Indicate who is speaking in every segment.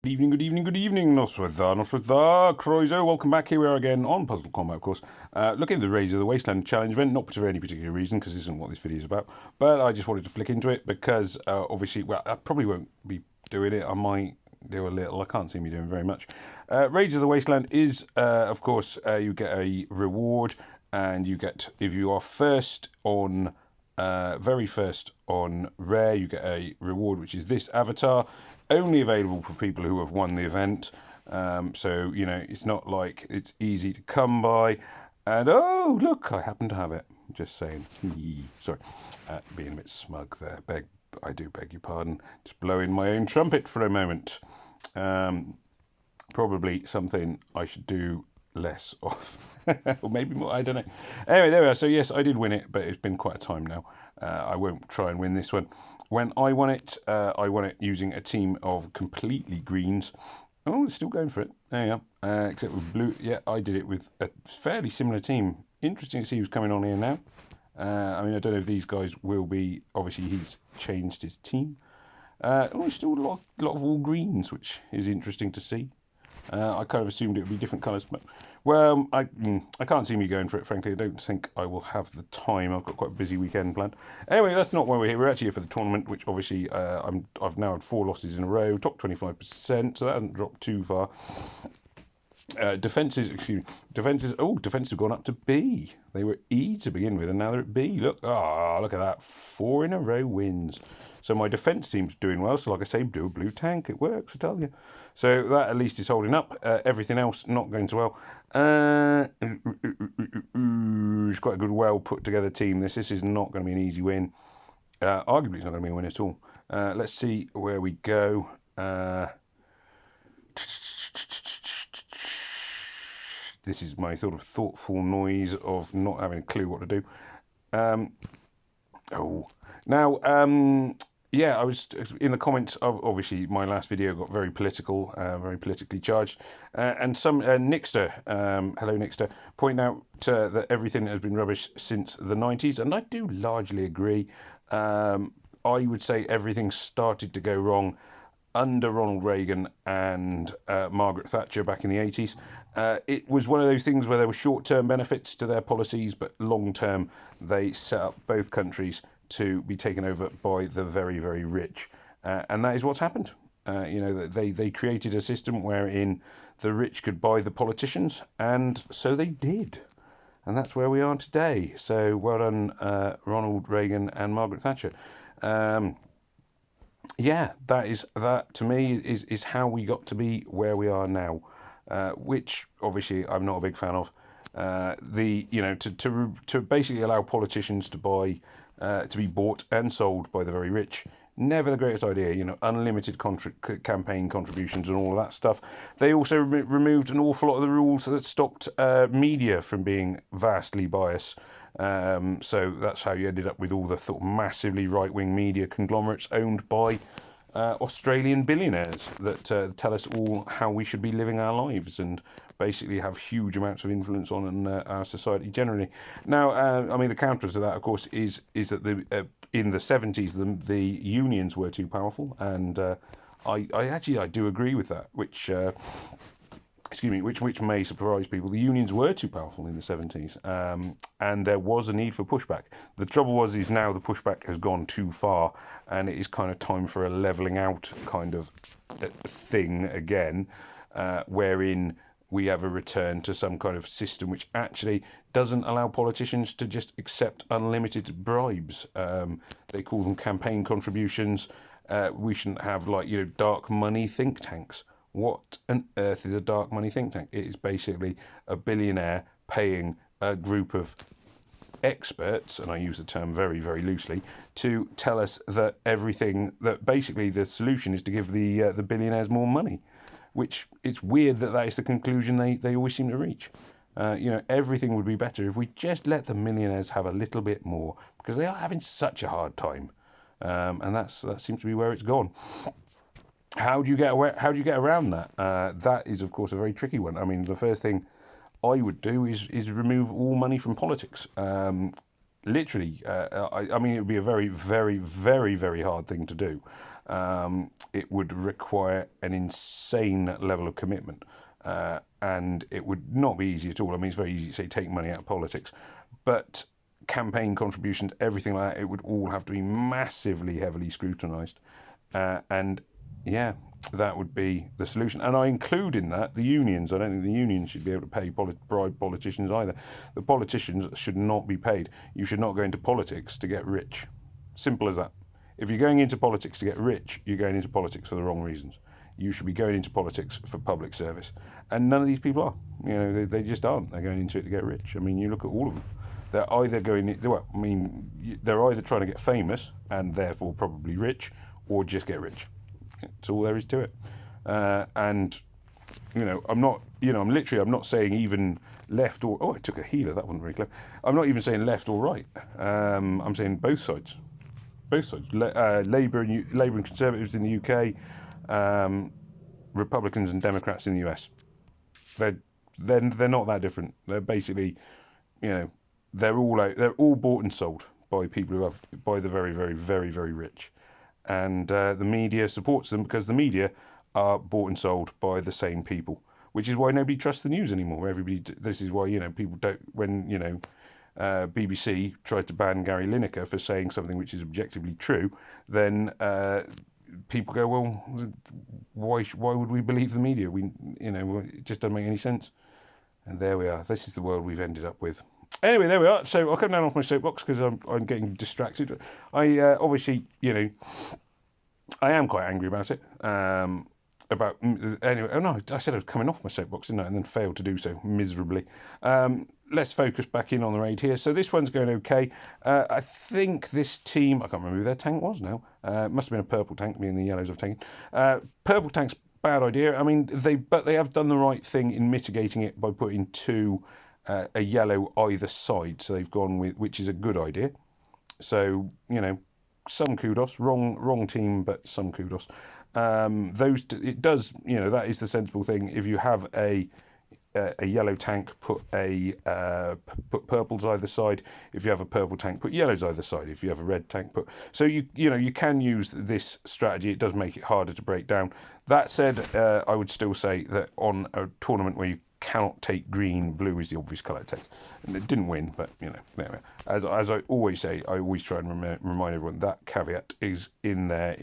Speaker 1: Good evening, Noswatha, Croizo. Welcome back. Here we are again on Puzzle Combat, of course. Looking at the Raids of the Wasteland challenge event, not for any particular reason, because this isn't what this video is about, but I just wanted to flick into it because obviously, well, I probably won't be doing it. I might do a little. I can't see me doing very much. Raids of the Wasteland is, of course, you get a reward, and you get, if you are first on very first on rare, you get a reward which is this avatar, only available for people who have won the event. So you know it's not like it's easy to come by. And oh look, I happen to have it. Just saying. Sorry, being a bit smug there. I do beg your pardon. Just blowing my own trumpet for a moment. Probably something I should do less of, or maybe more. I don't know. Anyway, there we are. So yes, I did win it, but it's been quite a time now. I won't try and win this one. When I won it using a team of completely greens. Oh, still going for it. There you are. Except with blue. Yeah, I did it with a fairly similar team. Interesting to see who's coming on here now. I mean, I don't know if these guys will be. Obviously, he's changed his team. Still a lot of all greens, which is interesting to see. I kind of assumed it would be different colours, but well, I can't see me going for it. Frankly, I don't think I will have the time. I've got quite a busy weekend planned. Anyway, that's not why we're here. We're actually here for the tournament, which obviously I've now had 4 losses in a row, top 25%, so that hasn't dropped too far. Defences have gone up to B. They were E to begin with, and now they're at B. Look at that, 4 in a row wins. So my defence team's doing well. So like I say, do a blue tank. It works, I tell you. So that at least is holding up. Everything else not going so well. It's quite a good, well put together team. This is not going to be an easy win. Arguably, it's not going to be a win at all. Let's see where we go. This is my sort of thoughtful noise of not having a clue what to do. Yeah, I was in the comments of, obviously, my last video got very political, very politically charged. And some Nixter, hello Nixter, point out that everything has been rubbish since the 90s. And I do largely agree. I would say everything started to go wrong under Ronald Reagan and Margaret Thatcher back in the 80s. It was one of those things where there were short-term benefits to their policies, but long-term they set up both countries to be taken over by the very, very rich. And that is what's happened. They created a system wherein the rich could buy the politicians, and so they did. And that's where we are today. So well done, Ronald Reagan and Margaret Thatcher. Yeah, that to me is how we got to be where we are now, which obviously I'm not a big fan of. To basically allow politicians to buy, to be bought and sold by the very rich. Never the greatest idea, unlimited campaign contributions and all of that stuff. They also removed an awful lot of the rules that stopped media from being vastly biased. So that's how you ended up with all the massively right-wing media conglomerates owned by Australian billionaires that tell us all how we should be living our lives and basically have huge amounts of influence on our society generally. Now, I mean, the counter to that, of course, is that in the 70s the unions were too powerful, and I do agree with that, which may surprise people. The unions were too powerful in the 70s, and there was a need for pushback. The trouble is now the pushback has gone too far, and it is kind of time for a levelling out kind of thing again, wherein we have a return to some kind of system which actually doesn't allow politicians to just accept unlimited bribes. They call them campaign contributions. We shouldn't have dark money think tanks. What on earth is a dark money think tank? It is basically a billionaire paying a group of experts, and I use the term very, very loosely, to tell us that basically the solution is to give the billionaires more money, which it's weird that is the conclusion they always seem to reach. Everything would be better if we just let the millionaires have a little bit more, because they are having such a hard time, and that seems to be where it's gone. How do you get around that? That is, of course, a very tricky one. I mean, the first thing I would do is remove all money from politics. Literally, I mean, it would be a very, very, very, very hard thing to do. it would require an insane level of commitment. And it would not be easy at all. I mean, it's very easy to say take money out of politics, but campaign contributions, everything like that, it would all have to be massively heavily scrutinised. And yeah, that would be the solution. And I include in that the unions. I don't think the unions should be able to pay bribe politicians either. The politicians should not be paid. You should not go into politics to get rich. Simple as that. If you're going into politics to get rich, you're going into politics for the wrong reasons. You should be going into politics for public service. And none of these people are. You know, they just aren't. They're going into it to get rich. I mean, you look at all of them. They're either they're either trying to get famous and therefore probably rich, or just get rich. That's all there is to it. And I'm not saying even left or I took a healer. That wasn't very clever. I'm not even saying left or right. I'm saying both sides. Both sides. Labour and Conservatives in the UK, Republicans and Democrats in the US. They're not that different. They're basically, they're all bought and sold by people by the very, very, very, very rich. And the media supports them because the media are bought and sold by the same people, which is why nobody trusts the news anymore. This is why people don't. When BBC tried to ban Gary Lineker for saying something which is objectively true, then people go, well, why would we believe the media? It just doesn't make any sense. And there we are. This is the world we've ended up with. Anyway, there we are. So I'll come down off my soapbox because I'm getting distracted. I obviously, I am quite angry about it. Anyway, oh no, I said I was coming off my soapbox, didn't I? And then failed to do so miserably. Let's focus back in on the raid here. So this one's going okay. I think this team, I can't remember who their tank was now. It must have been a purple tank, me and the yellows have taken. Purple tank's bad idea. I mean, they have done the right thing in mitigating it by putting a yellow either side. So they've gone with, which is a good idea. So, some kudos. Wrong team, but some kudos. It does, that is the sensible thing. If you have a yellow tank, put purples either side. If you have a purple tank, put yellows either side. If you have a red tank, so you can use this strategy. It does make it harder to break down. That said, I would still say that on a tournament where you cannot take green, blue is the obvious colour to take. And it didn't win, but anyway. As I always say, I always try and remind everyone that caveat is in there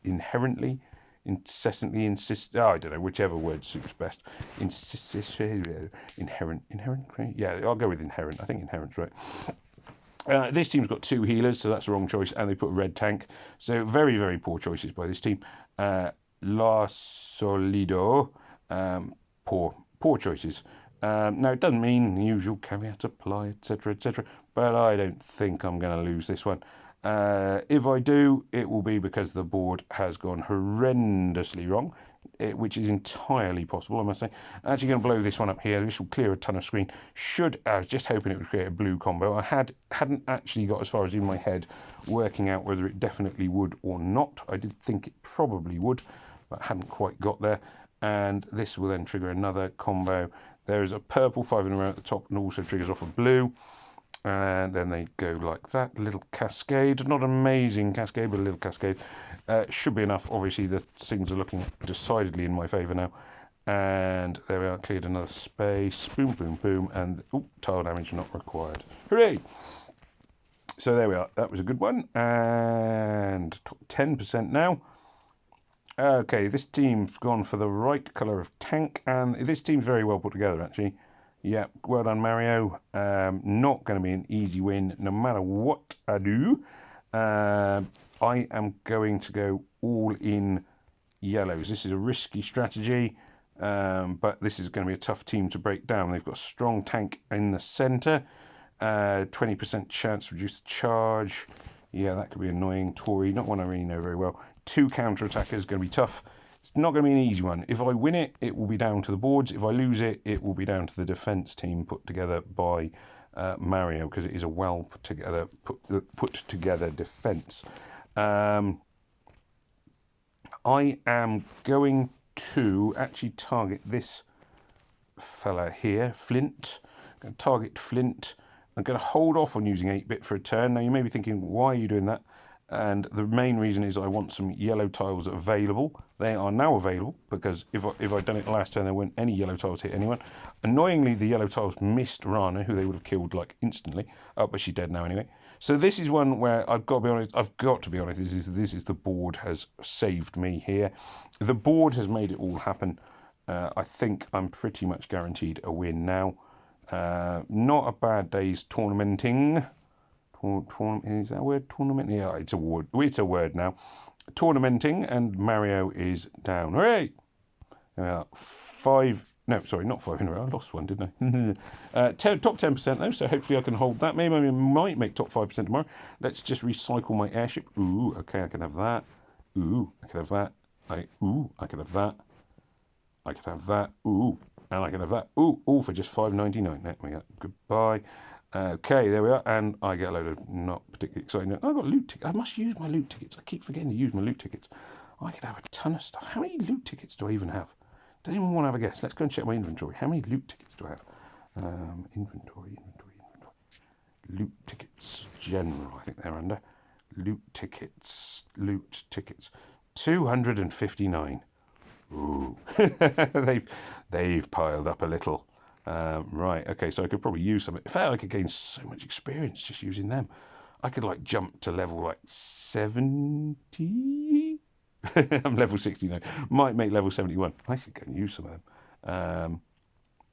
Speaker 1: inherently, incessantly, I don't know, whichever word suits best. Inherent, yeah, I'll go with inherent. I think inherent's right. This team's got 2 healers, so that's the wrong choice, and they put a red tank. So very, very poor choices by this team. La Solido, poor choices. Now, it doesn't mean the usual caveat apply, etc., etc., but I don't think I'm going to lose this one. If I do, it will be because the board has gone horrendously wrong, which is entirely possible, I must say. I'm actually going to blow this one up here. This will clear a ton of screen. I was just hoping it would create a blue combo. I hadn't actually got as far as in my head working out whether it definitely would or not. I did think it probably would, but I hadn't quite got there. And this will then trigger another combo. There is a purple 5 in a row at the top and also triggers off a blue. And then they go like that, a little cascade, not an amazing cascade, but a little cascade. Should be enough. Obviously, the things are looking decidedly in my favour now. And there we are, cleared another space. Boom, boom, boom. And tile damage not required. Hooray! So there we are. That was a good one. And 10% now. Okay, this team's gone for the right colour of tank. And this team's very well put together, actually. Yeah, well done, Mario. Not going to be an easy win, no matter what I do. I am going to go all in yellows. This is a risky strategy, but this is going to be a tough team to break down. They've got a strong tank in the centre. 20% chance to reduce the charge. Yeah, that could be annoying. Tory, not one I really know very well. 2 counter-attackers, going to be tough. It's not going to be an easy one. If I win it, it will be down to the boards. If I lose it, it will be down to the defence team put together by Mario, because it is a well put together defence. I am going to actually target this fella here, Flint. I'm going to target Flint. I'm going to hold off on using 8-bit for a turn. Now, you may be thinking, why are you doing that? And the main reason is I want some yellow tiles available. They are now available because if I'd done it last turn, there weren't any yellow tiles hit anyone. Annoyingly, the yellow tiles missed Rana, who they would have killed like instantly. Oh, but she's dead now anyway. So this is one where I've got to be honest. This is the board has saved me here. The board has made it all happen. I think I'm pretty much guaranteed a win now. Not a bad day's tournamenting. Is that a word? Tournament? Yeah, it's a word. It's a word now. Tournamenting, and Mario is down. Hooray! Five. No, sorry, not 5 in a row. I lost one, didn't I? Top 10% though, so hopefully I can hold that. Maybe I might make top 5% tomorrow. Let's just recycle my airship. Ooh, okay, I can have that. Ooh, I can have that. Ooh, I can have that. I can have that. Ooh, and I can have that. Ooh, all for just $5.99. There we go. Goodbye. Okay, there we are, and I get a load of not particularly exciting. I've got loot tickets. I must use my loot tickets. I keep forgetting to use my loot tickets. I could have a ton of stuff. How many loot tickets do I even have? Does anyone want to have a guess? Let's go and check my inventory. How many loot tickets do I have? Inventory. Loot tickets. General, I think they're under. Loot tickets. 259. Ooh. they've piled up a little. Right, okay, so I could probably use some. In fact, I could gain so much experience just using them. I could like jump to level like 70. I'm level 69. Might make level 71. I should go and use some of them.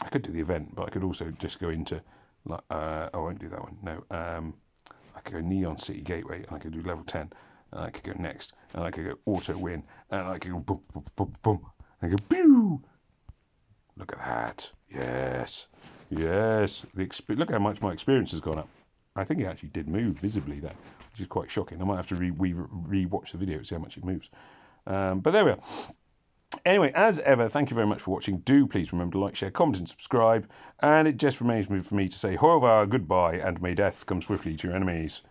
Speaker 1: I could do the event, but I could also just go into like I won't do that one. No. I could go Neon City Gateway, and I could do level 10, and I could go next, and I could go auto win, and I could go boom, boom, boom, boom, and I go pew. Look at that. Yes. Look how much my experience has gone up. I think it actually did move visibly there, which is quite shocking. I might have to re-watch the video to see how much it moves. But there we are. Anyway, as ever, thank you very much for watching. Do please remember to like, share, comment, and subscribe. And it just remains for me to say, au revoir, goodbye, and may death come swiftly to your enemies.